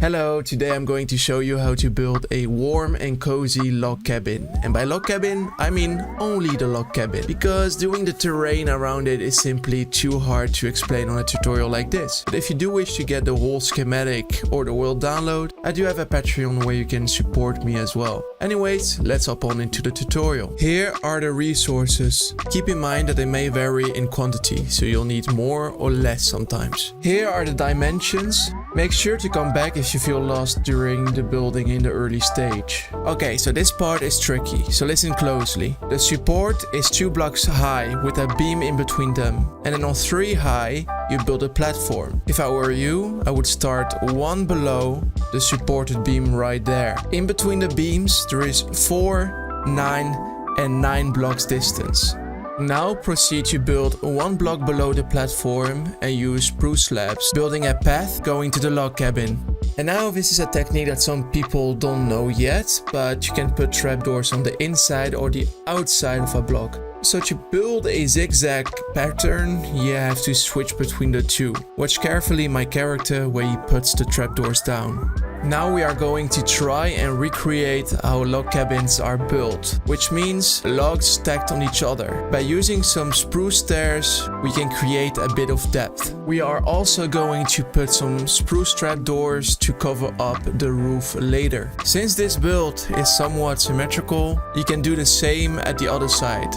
Hello, today I'm going to show you how to build a warm and cozy log cabin. And by log cabin, I mean only the log cabin. Because doing the terrain around it is simply too hard to explain on a tutorial like this. But if you do wish to get the whole schematic or the world download, I do have a Patreon where you can support me as well. Anyways, let's hop on into the tutorial. Here are the resources. Keep in mind that they may vary in quantity, so you'll need more or less sometimes. Here are the dimensions. Make sure to come back if you feel lost during the building in the early stage. Okay, so this part is tricky, so listen closely. The support is 2 blocks high with a beam in between them. And then on 3 high, you build a platform. If I were you, I would start 1 below the supported beam right there. In between the beams, there is 4, 9 and 9 blocks distance. Now proceed to build 1 block below the platform and use spruce slabs, building a path going to the log cabin. And now this is a technique that some people don't know yet, but you can put trapdoors on the inside or the outside of a block. So to build a zigzag pattern, you have to switch between the two. Watch carefully my character where he puts the trapdoors down. Now we are going to try and recreate how log cabins are built, which means logs stacked on each other. By using some spruce stairs, we can create a bit of depth. We are also going to put some spruce trapdoors to cover up the roof later. Since this build is somewhat symmetrical, you can do the same at the other side.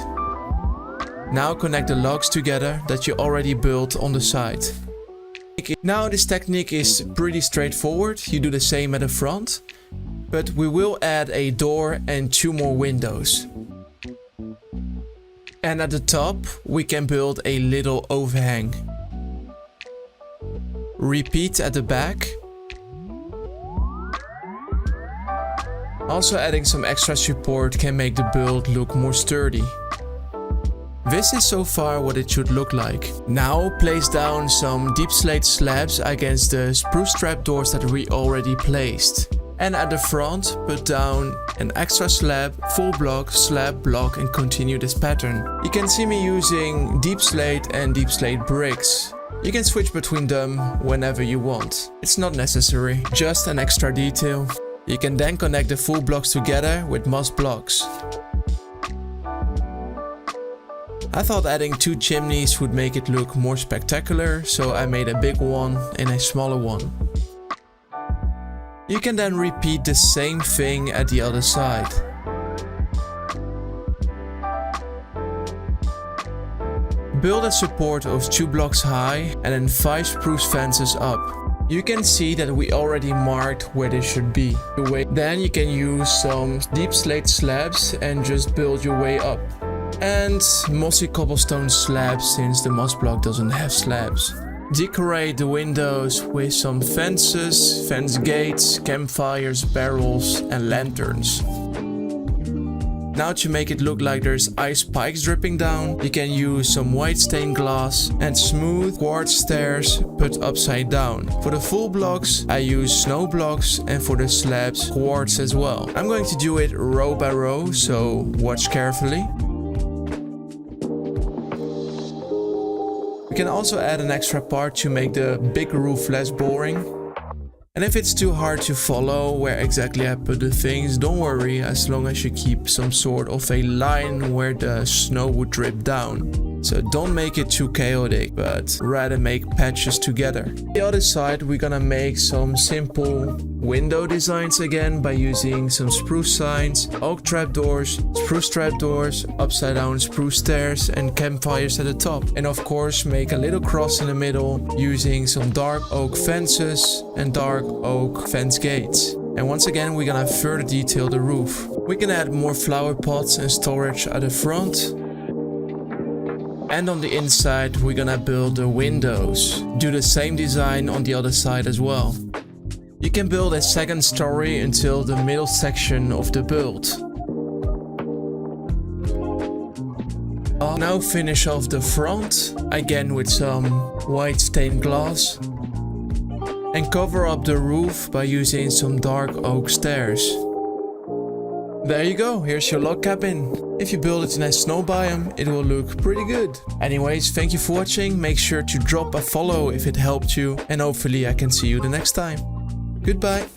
Now connect the logs together that you already built on the side. Now this technique is pretty straightforward, you do the same at the front, but we will add a door and 2 more windows. And at the top we can build a little overhang. Repeat at the back. Also adding some extra support can make the build look more sturdy. This is so far what it should look like. Now place down some deep slate slabs against the spruce trapdoors that we already placed. And at the front put down an extra slab, full block, slab, block and continue this pattern. You can see me using deep slate and deep slate bricks. You can switch between them whenever you want. It's not necessary, just an extra detail. You can then connect the full blocks together with moss blocks. I thought adding 2 chimneys would make it look more spectacular, so I made a big one and a smaller one. You can then repeat the same thing at the other side. Build a support of 2 blocks high and then 5 spruce fences up. You can see that we already marked where they should be. Then you can use some deep slate slabs and just build your way up. And mossy cobblestone slabs since the moss block doesn't have slabs. Decorate the windows with some fences, fence gates, campfires, barrels and lanterns. Now to make it look like there's ice spikes dripping down, you can use some white stained glass and smooth quartz stairs put upside down. For the full blocks I use snow blocks and for the slabs quartz as well. I'm going to do it row by row, so watch carefully. We can also add an extra part to make the big roof less boring. And if it's too hard to follow where exactly I put the things, don't worry, as long as you keep some sort of a line where the snow would drip down. So don't make it too chaotic, but rather make patches together. On the other side we're gonna make some simple window designs again by using some spruce signs, oak trapdoors, spruce trapdoors, upside down spruce stairs and campfires at the top. And of course make a little cross in the middle using some dark oak fences and dark oak fence gates. And once again we're gonna further detail the roof. We can add more flower pots and storage at the front. And on the inside we're gonna build the windows. Do the same design on the other side as well. You can build a second story until the middle section of the build. I'll now finish off the front, again with some white stained glass. And cover up the roof by using some dark oak stairs. There you go, here's your log cabin. If you build it in a snow biome, it will look pretty good. Anyways, thank you for watching, make sure to drop a follow if it helped you, and hopefully I can see you the next time. Goodbye.